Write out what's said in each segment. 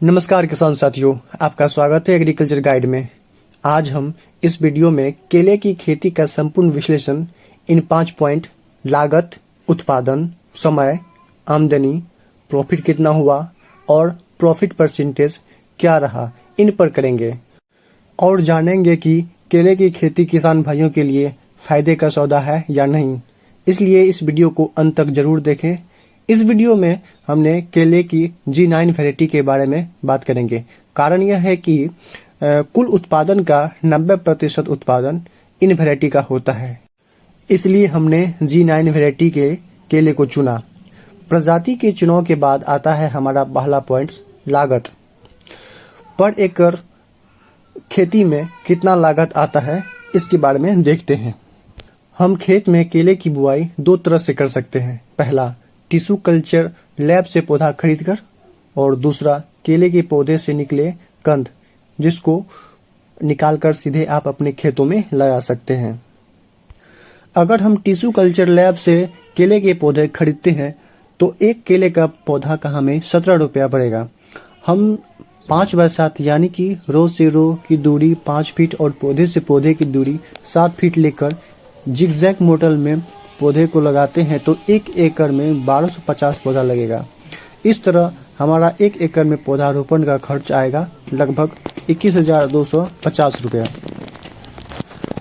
नमस्कार किसान साथियों, आपका स्वागत है एग्रीकल्चर गाइड में। आज हम इस वीडियो में केले की खेती का संपूर्ण विश्लेषण इन 5 पॉइंट लागत, उत्पादन, समय, आमदनी, प्रॉफिट कितना हुआ और प्रॉफिट परसेंटेज क्या रहा, इन पर करेंगे और जानेंगे कि केले की खेती किसान भाइयों के लिए फायदे का सौदा है या नहीं। इसलिए इस वीडियो को अंत तक जरूर देखें। इस वीडियो में हमने केले की G9 वैरायटी के बारे में बात करेंगे। कारण यह है कि कुल उत्पादन का 90% उत्पादन इन वैरायटी का होता है, इसलिए हमने G9 वैरायटी के केले को चुना। प्रजाति के चुनाव के बाद आता है हमारा पहला पॉइंट, लागत। पर एकड़ खेती में कितना लागत आता है, इसके बारे में देखते हैं। हम खेत में केले की बुआई 2 तरह से कर सकते हैं। पहला, टिश्यू कल्चर लैब से पौधा खरीदकर, और दूसरा केले के पौधे से निकले कंद, जिसको निकालकर सीधे आप अपने खेतों में लगा सकते हैं। अगर हम टिश्यू कल्चर लैब से केले के पौधे खरीदते हैं तो एक केले का पौधा का हमें 17 रुपया पड़ेगा। हम 5x7 यानी कि रो से रो की दूरी 5 फीट और पौधे से पौधे की दूरी 7 फीट लेकर जिगजैग मॉडल में पौधे को लगाते हैं तो 1 एकड़ में 1250 पौधा लगेगा। इस तरह हमारा 1 एकड़ में पौधारोपण का खर्च आएगा लगभग 21,250 रुपया।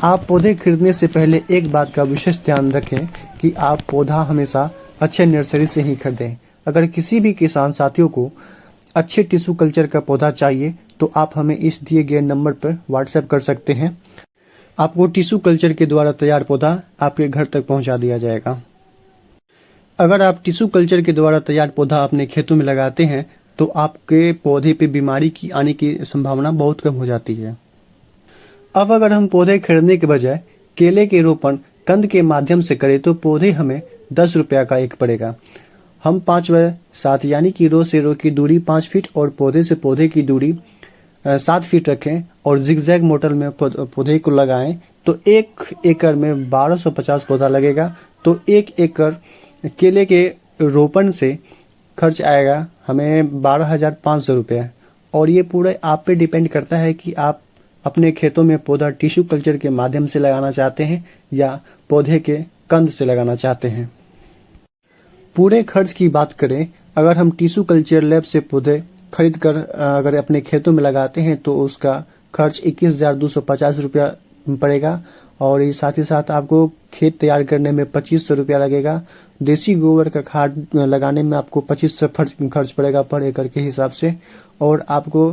आप पौधे खरीदने से पहले एक बात का विशेष ध्यान रखें कि आप पौधा हमेशा अच्छे नर्सरी से ही खरीदें। अगर किसी भी किसान साथियों को अच्छे टिश्यू कल्चर का पौधा चाहिए तो आप हमें इस दिए गए नंबर पर व्हाट्सएप कर सकते हैं। आपको टिश्यू कल्चर के द्वारा तैयार पौधा आपके घर तक पहुंचा दिया जाएगा। अगर आप टिश्यू कल्चर के द्वारा तैयार पौधा अपने खेतों में लगाते हैं तो आपके पौधे पे बीमारी की आने की संभावना बहुत कम हो जाती है। अब अगर हम पौधे खरीदने के बजाय केले के रोपण कंद के माध्यम से करें तो पौधे हमें 10 रुपया का एक पड़ेगा। हम 5x7 यानी कि रो से रो की दूरी 5 फीट और पौधे से पौधे की दूरी 7 फीट रखें और जिगजैग मॉडल में पौधे को लगाएं तो 1 एकड़ में 1250 पौधा लगेगा। तो 1 एकड़ केले के रोपण से खर्च आएगा हमें 12,500 रुपया। और ये पूरे आप पे डिपेंड करता है कि आप अपने खेतों में पौधा टिश्यू कल्चर के माध्यम से लगाना चाहते हैं या पौधे के कंद से लगाना चाहते हैं। पूरे खर्च की बात करें, अगर हम टिश्यू कल्चर लैब से पौधे खरीद कर अगर अपने खेतों में लगाते हैं तो उसका खर्च 21,250 रुपया पड़ेगा। और ये साथ ही साथ आपको खेत तैयार करने में 2500 रुपया लगेगा। देसी गोबर का खाद लगाने में आपको 2500 खर्च पड़ेगा पर एकड़ के हिसाब से। और आपको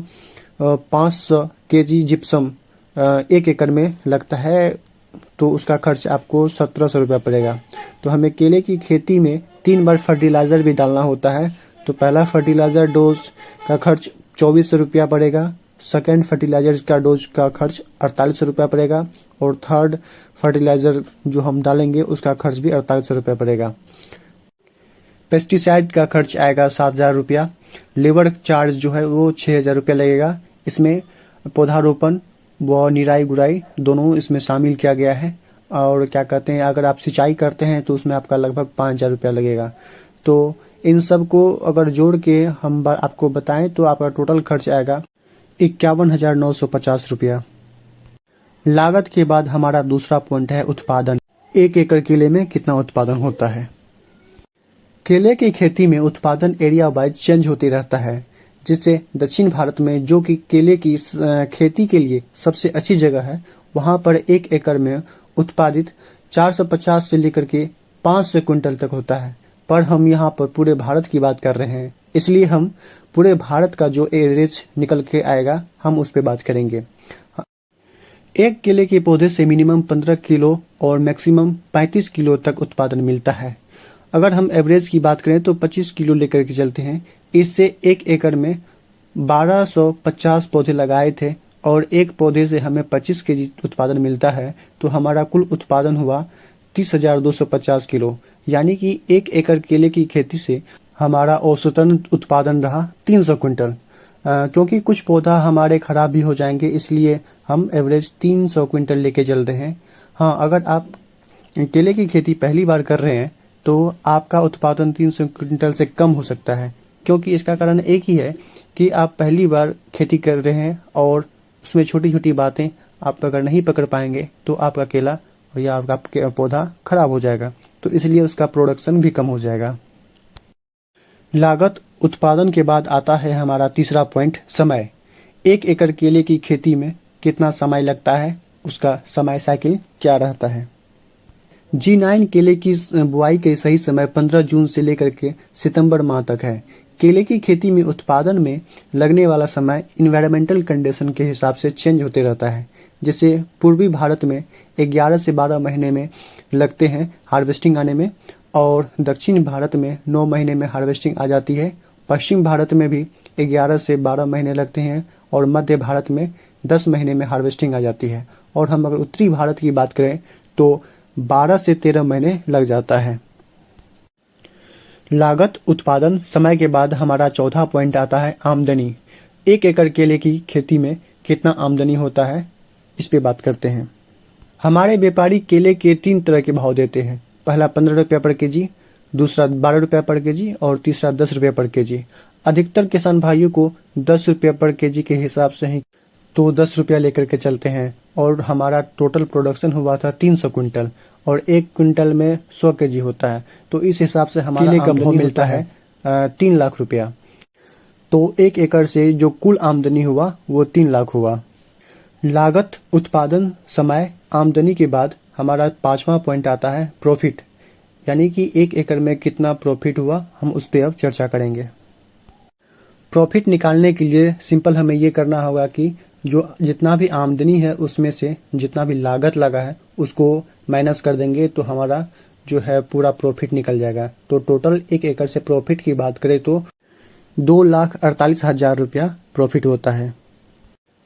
500 केजी जिप्सम 1 एकड़ में लगता है तो उसका खर्च आपको 1700 रुपया पड़ेगा। तो हमें केले की खेती में 3 बार फर्टिलाइज़र भी डालना होता है। तो पहला फर्टिलाइज़र डोज का खर्च 2400 रुपया पड़ेगा, सेकेंड फर्टिलाइज़र का डोज का खर्च 4800 रुपया पड़ेगा और थर्ड फर्टिलाइज़र जो हम डालेंगे उसका खर्च भी 4800 रुपया पड़ेगा। पेस्टिसाइड का खर्च आएगा 7,000 रुपया। लेबर चार्ज जो है वो 6,000 रुपया लगेगा। इसमें पौधारोपण व निराई गुड़ाई दोनों इसमें शामिल किया गया है। और क्या कहते हैं, अगर आप सिंचाई करते हैं तो उसमें आपका लगभग 5,000 रुपया लगेगा। तो इन सब को अगर जोड़ के हम आपको बताएं तो आपका टोटल खर्च आएगा 51,950 रुपया। लागत के बाद हमारा दूसरा पॉइंट है उत्पादन। 1 एकड़ केले में कितना उत्पादन होता है। केले की खेती में उत्पादन एरिया वाइज चेंज होते रहता है, जिससे दक्षिण भारत में जो कि केले की खेती के लिए सबसे अच्छी जगह है, वहां पर 1 एकड़ में उत्पादित 450 से लेकर के 500 क्विंटल तक होता है। पर हम यहाँ पर पूरे भारत की बात कर रहे हैं, इसलिए हम पूरे भारत का जो एवरेज निकल के आएगा हम उस पर बात करेंगे। एक केले के पौधे से मिनिमम 15 किलो और मैक्सिमम 35 किलो तक उत्पादन मिलता है। अगर हम एवरेज की बात करें तो 25 किलो लेकर के चलते हैं। इससे 1 एकड़ में 1250 पौधे लगाए थे और एक पौधे से हमें 25 केजी उत्पादन मिलता है। तो हमारा कुल उत्पादन हुआ 30,250 किलो, यानी कि 1 एकड़ केले की खेती से हमारा औसतन उत्पादन रहा 300 क्विंटल। क्योंकि कुछ पौधा हमारे खराब भी हो जाएंगे, इसलिए हम एवरेज 300 क्विंटल लेके चल रहे हैं। हाँ, अगर आप केले की खेती पहली बार कर रहे हैं तो आपका उत्पादन 300 क्विंटल से कम हो सकता है, क्योंकि इसका कारण एक ही है कि आप पहली बार खेती कर रहे हैं और उसमें छोटी छोटी बातें आप अगर नहीं पकड़ पाएंगे तो आपका केला या आपका पौधा खराब हो जाएगा, तो इसलिए उसका प्रोडक्शन भी कम हो जाएगा। लागत उत्पादन के बाद आता है हमारा तीसरा पॉइंट, समय। 1 एकड़ केले की खेती में कितना समय लगता है, उसका समय साइकिल क्या रहता है। G9 केले की बुआई के सही समय 15 जून से लेकर के सितंबर माह तक है। केले की खेती में उत्पादन में लगने वाला समय इन्वायरमेंटल कंडीशन के हिसाब से चेंज होते रहता है। जैसे पूर्वी भारत में 11 से 12 महीने में लगते हैं हार्वेस्टिंग आने में, और दक्षिण भारत में 9 महीने में हार्वेस्टिंग आ जाती है। पश्चिम भारत में भी 11 से 12 महीने लगते हैं और मध्य भारत में 10 महीने में हार्वेस्टिंग आ जाती है। और हम अगर उत्तरी भारत की बात करें तो 12 से 13 महीने लग जाता है। लागत उत्पादन समय के बाद हमारा चौथा पॉइंट आता है आमदनी। 1 एकड़ केले की खेती में कितना आमदनी होता है, इस पे बात करते हैं। हमारे व्यापारी केले के 3 तरह के भाव देते हैं। पहला 15 रुपये पर केजी, दूसरा 12 रुपये पर केजी और तीसरा 10 रुपये पर केजी। अधिकतर किसान भाइयों को 10 रुपये पर केजी के हिसाब से ही तो 10 रुपया लेकर के चलते हैं। और हमारा टोटल प्रोडक्शन हुआ था 300 क्विंटल और 1 क्विंटल में 100 केजी होता है, तो इस हिसाब से हमारा केले का भाव मिलता है 3 लाख रुपया। तो 1 एकड़ से जो कुल आमदनी हुआ वो 3 लाख हुआ। लागत उत्पादन समय आमदनी के बाद हमारा 5वां पॉइंट आता है प्रॉफिट, यानी कि 1 एकड़ में कितना प्रॉफिट हुआ, हम उस पर अब चर्चा करेंगे। प्रॉफिट निकालने के लिए सिंपल हमें ये करना होगा कि जो जितना भी आमदनी है उसमें से जितना भी लागत लगा है उसको माइनस कर देंगे तो हमारा जो है पूरा प्रॉफिट निकल जाएगा। तो टोटल 1 एकड़ से प्रॉफिट की बात करें तो 2,48,000 रुपया प्रॉफिट होता है।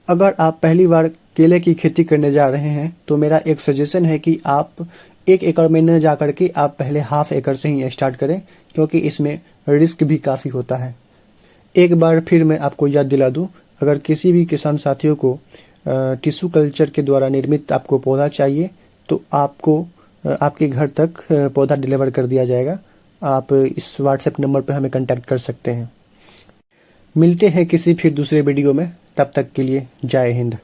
अगर आप पहली बार केले की खेती करने जा रहे हैं तो मेरा एक सजेशन है कि आप 1 एकड़ में न जा करके आप पहले हाफ एकड़ से ही स्टार्ट करें, क्योंकि इसमें रिस्क भी काफ़ी होता है। एक बार फिर मैं आपको याद दिला दूं, अगर किसी भी किसान साथियों को टिश्यू कल्चर के द्वारा निर्मित आपको पौधा चाहिए तो आपको आपके घर तक पौधा डिलीवर कर दिया जाएगा। आप इस व्हाट्सएप नंबर पर हमें कांटेक्ट कर सकते हैं। मिलते हैं किसी फिर दूसरे वीडियो में, तब तक के लिए जय हिंद।